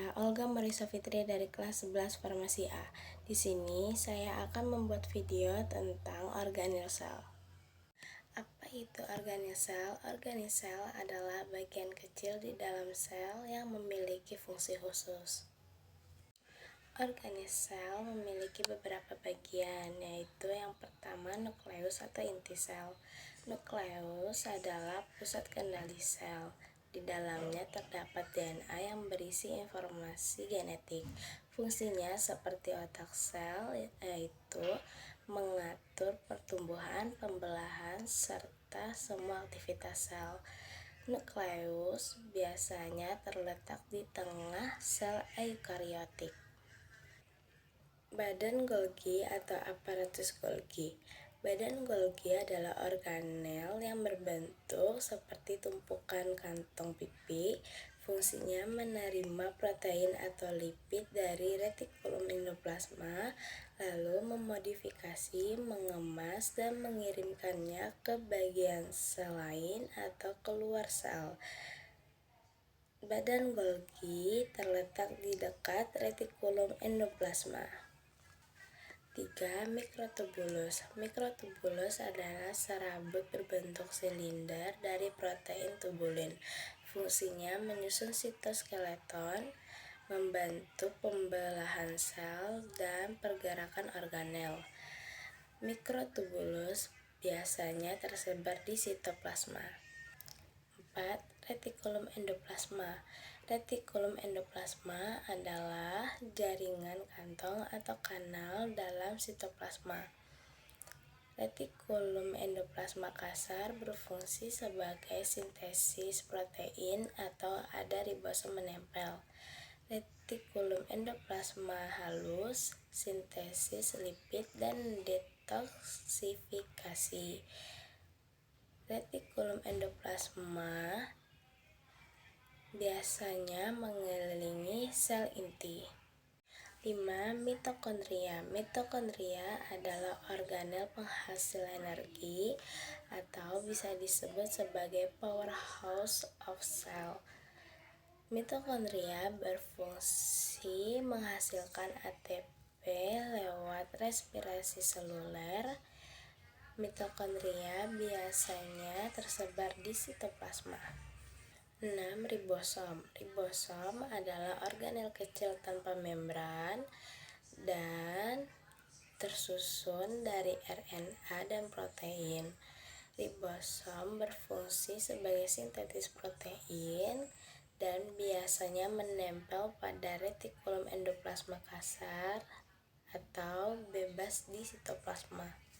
Saya Olga Marisa Fitri dari kelas 11 Farmasi A. Di sini saya akan membuat video tentang organel sel. Apa itu organel sel? Organel sel adalah bagian kecil di dalam sel yang memiliki fungsi khusus. Organel sel memiliki beberapa bagian, yaitu yang pertama nukleus atau inti sel. Nukleus adalah pusat kendali sel. Di dalamnya terdapat DNA yang berisi informasi genetik. Fungsinya seperti otak sel, yaitu mengatur pertumbuhan, pembelahan, serta semua aktivitas sel. Nukleus biasanya terletak di tengah sel eukariotik. Badan Golgi atau aparatus Golgi. Badan Golgi adalah organel yang berbentuk seperti tumpukan kantong pipi. Fungsinya menerima protein atau lipid dari retikulum endoplasma, lalu memodifikasi, mengemas, dan mengirimkannya ke bagian sel lain atau keluar sel. Badan Golgi terletak di dekat retikulum endoplasma. 3. Mikrotubulus. Mikrotubulus adalah serabut berbentuk silinder dari protein tubulin. Fungsinya menyusun sitoskeleton, membantu pembelahan sel, dan pergerakan organel. Mikrotubulus biasanya tersebar di sitoplasma. 4. Retikulum endoplasma. Retikulum endoplasma adalah jaringan kantong atau kanal dalam sitoplasma. Retikulum endoplasma kasar berfungsi sebagai sintesis protein atau ada ribosom menempel. Retikulum endoplasma halus, sintesis lipid dan detoksifikasi. Retikulum endoplasma biasanya mengelilingi sel inti. 5. Mitokondria. Mitokondria adalah organel penghasil energi atau bisa disebut sebagai powerhouse of cell. Mitokondria berfungsi menghasilkan ATP lewat respirasi seluler. Mitokondria biasanya tersebar di sitoplasma. 6. Ribosom. Ribosom adalah organel kecil tanpa membran dan tersusun dari RNA dan protein. Ribosom berfungsi sebagai sintetis protein dan biasanya menempel pada retikulum endoplasma kasar atau bebas di sitoplasma.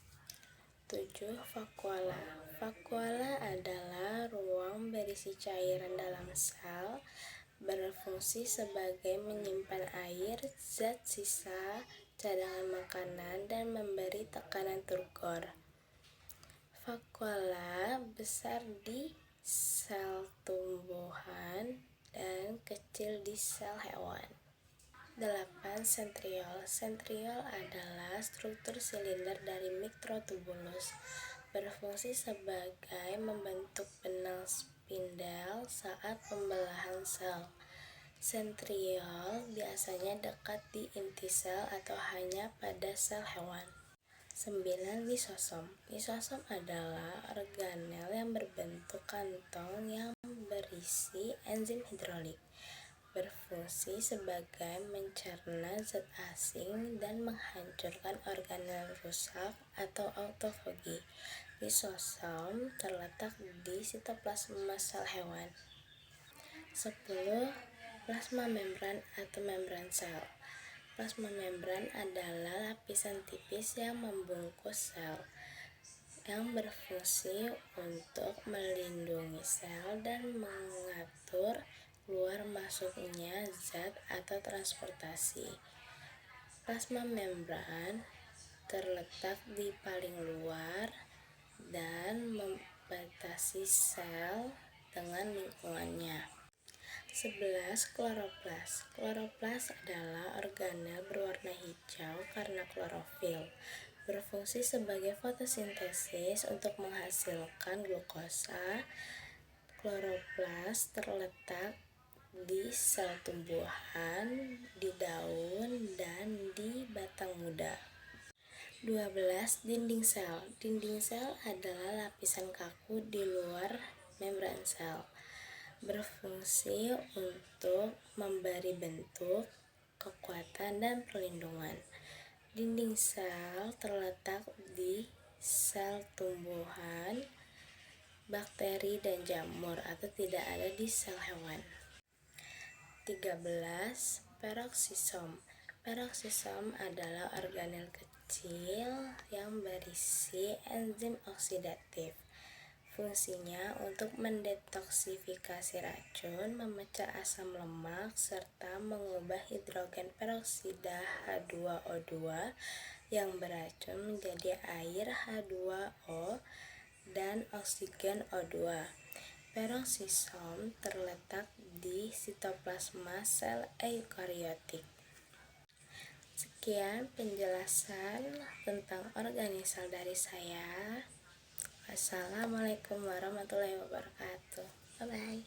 7. Vakuola. Vakuola adalah ruang berisi cairan dalam sel, berfungsi sebagai menyimpan air, zat sisa, cadangan makanan, dan memberi tekanan turgor. Vakuola besar di sel tumbuhan dan kecil di sel hewan. 8. Sentriol. Sentriol adalah struktur silinder dari mikrotubulus, berfungsi sebagai membentuk benang spindel saat pembelahan sel. Sentriol biasanya dekat di inti sel atau hanya pada sel hewan. 9. Lisosom. Lisosom adalah organel yang berbentuk kantong yang berisi enzim hidrolik, berfungsi sebagai mencerna zat asing dan menghancurkan organel rusak atau autofagi. Lisosom terletak di sitoplasma sel hewan. 10. Plasma membran atau membran sel. Plasma membran adalah lapisan tipis yang membungkus sel, yang berfungsi untuk melindungi sel dan mengatur keluar masuknya zat atau transportasi. Plasma membran terletak di paling luar dan membatasi sel dengan lingkungannya. 11. Kloroplas. Kloroplas adalah organel berwarna hijau karena klorofil, berfungsi sebagai fotosintesis untuk menghasilkan glukosa. Kloroplas terletak di sel tumbuhan, di daun, dan di batang muda. 12. Dinding sel. Dinding sel adalah lapisan kaku di luar membran sel, berfungsi untuk memberi bentuk, kekuatan, dan perlindungan. Dinding sel terletak di sel tumbuhan, bakteri, dan jamur, atau tidak ada di sel hewan. 13. Peroksisom. Peroksisom adalah organel kecil yang berisi enzim oksidatif. Fungsinya untuk mendetoksifikasi racun, memecah asam lemak, serta mengubah hidrogen peroksida H2O2 yang beracun menjadi air H2O dan oksigen O2. Peroksisom terletak di sitoplasma sel eukariotik. Sekian penjelasan tentang organisal dari saya. Wassalamualaikum warahmatullahi wabarakatuh. Bye-bye.